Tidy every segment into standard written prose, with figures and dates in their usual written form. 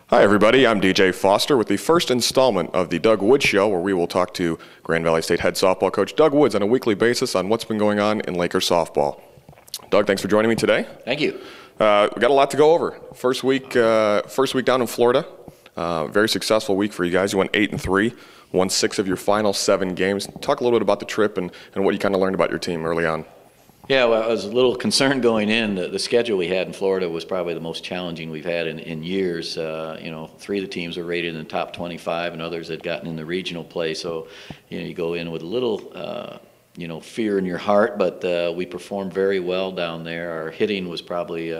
Hi everybody, I'm DJ Foster with the first installment of the Doug Woods Show, where we will talk to Grand Valley State head softball coach Doug Woods on a weekly basis on what's been going on in Laker softball. Doug, thanks for joining me today. Thank you. We got a lot to go over. First week down in Florida. Very successful week for you guys. You went 8-3, won 6 of your final 7 games. Talk a little bit about the trip and what you kind of learned about your team early on. Yeah, well, I was a little concerned going in. The schedule we had in Florida was probably the most challenging we've had in years. 3 of the teams were rated in the top 25, and others had gotten in the regional play. So, you go in with a little, fear in your heart. But we performed very well down there. Our hitting was probably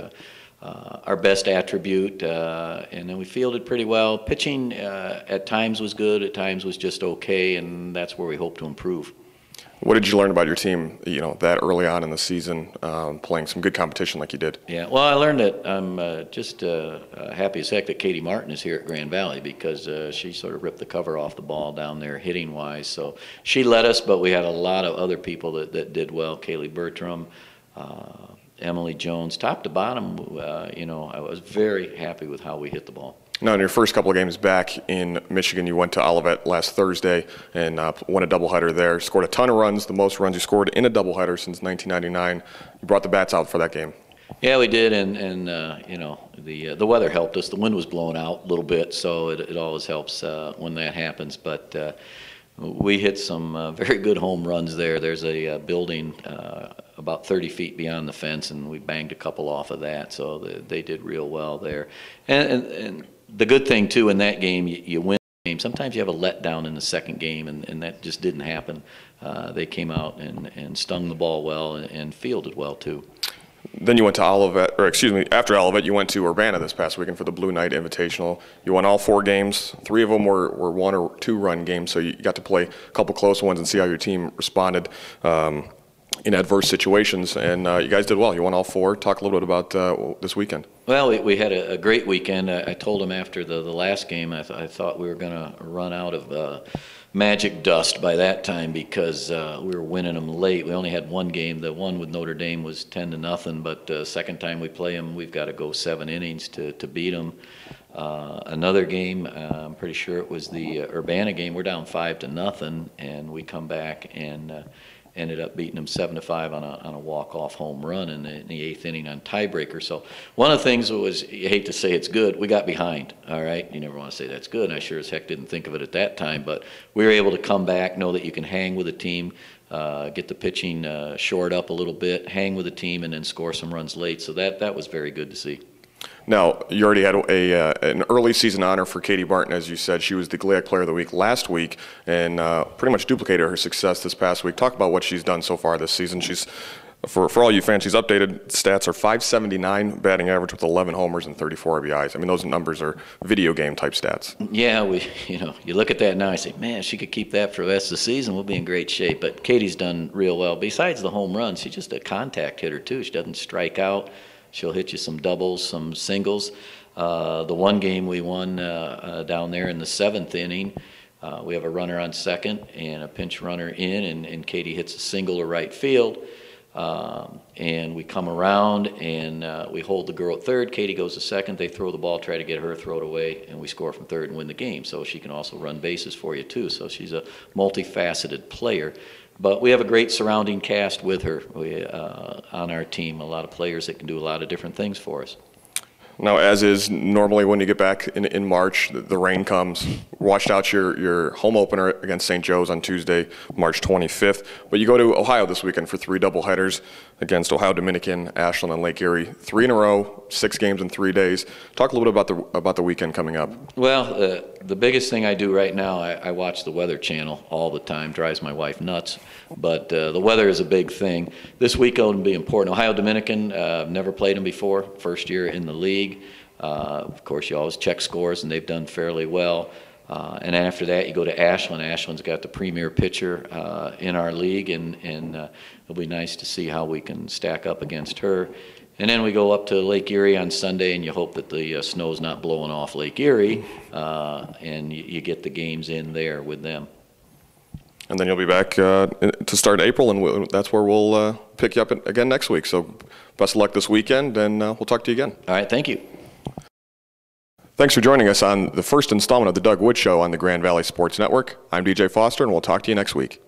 our best attribute, and then we fielded pretty well. Pitching at times was good, at times was just okay, and that's where we hope to improve. What did you learn about your team, that early on in the season, playing some good competition like you did? Yeah, well, I learned that I'm just happy as heck that Katie Martin is here at Grand Valley, because she sort of ripped the cover off the ball down there hitting-wise. So she led us, but we had a lot of other people that did well. Kaylee Bertram, Emily Jones, top to bottom. I was very happy with how we hit the ball. Now, in your first couple of games back in Michigan, you went to Olivet last Thursday and won a doubleheader there. Scored a ton of runs, the most runs you scored in a doubleheader since 1999. You brought the bats out for that game. Yeah, we did, and the weather helped us. The wind was blowing out a little bit, so it always helps when that happens. But we hit some very good home runs there. There's a building about 30 feet beyond the fence, and we banged a couple off of that, so they did real well there. And the good thing, too, in that game, you win the game. Sometimes you have a letdown in the second game, and that just didn't happen. They came out and stung the ball well and fielded well, too. Then you went to after Olivet, you went to Urbana this past weekend for the Blue Knight Invitational. You won all 4 games. 3 of them were 1 or 2 run games, so you got to play a couple close ones and see how your team responded in adverse situations, and you guys did well. You won all 4. Talk a little bit about this weekend. Well, we had a great weekend. I told them after the last game I thought we were going to run out of magic dust by that time, because we were winning them late. We only had 1 game. The one with Notre Dame was 10-0, but second time we play them, we've got to go 7 innings to beat them. Another game, I'm pretty sure it was the Urbana game. We're down 5-0, and we come back and ended up beating them 7-5 on a walk-off home run in the 8th inning on tiebreaker. So one of the things was, you hate to say it's good, we got behind, all right? You never want to say that's good, and I sure as heck didn't think of it at that time, but we were able to come back, know that you can hang with a team, get the pitching shored up a little bit, hang with a team, and then score some runs late. So that was very good to see. Now, you already had an early season honor for Katie Barton, as you said. She was the GLIAC Player of the Week last week and pretty much duplicated her success this past week. Talk about what she's done so far this season. She's, for all you fans, she's updated stats are .579 batting average with 11 homers and 34 RBIs. I mean, those numbers are video game type stats. Yeah, you look at that now, I say, man, she could keep that for the rest of the season, we'll be in great shape. But Katie's done real well. Besides the home runs, she's just a contact hitter too. She doesn't strike out. She'll hit you some doubles, some singles. The one game we won down there in the 7th inning, we have a runner on second and a pinch runner in, and Katie hits a single to right field. And we come around and we hold the girl at third. Katie goes to second. They throw the ball, try to get her, throw it away, and we score from third and win the game. So she can also run bases for you too. So she's a multifaceted player. But we have a great surrounding cast with her on our team, a lot of players that can do a lot of different things for us. Now, as is normally when you get back in March, the rain comes. Washed out your home opener against St. Joe's on Tuesday, March 25th. But you go to Ohio this weekend for 3 doubleheaders against Ohio Dominican, Ashland, and Lake Erie. 3 in a row, 6 games in 3 days. Talk a little bit about the weekend coming up. Well, the biggest thing I do right now, I watch the Weather Channel all the time. Drives my wife nuts. But the weather is a big thing. This weekend will be important. Ohio Dominican, never played them before. First year in the league. Of course, you always check scores, and they've done fairly well. And after that, you go to Ashland. Ashland's got the premier pitcher in our league, and it'll be nice to see how we can stack up against her. And then we go up to Lake Erie on Sunday, and you hope that the snow's not blowing off Lake Erie, and you get the games in there with them. And then you'll be back to start April, and that's where we'll pick you up again next week. So best of luck this weekend, and we'll talk to you again. All right, thank you. Thanks for joining us on the first installment of the Doug Wood Show on the Grand Valley Sports Network. I'm DJ Foster, and we'll talk to you next week.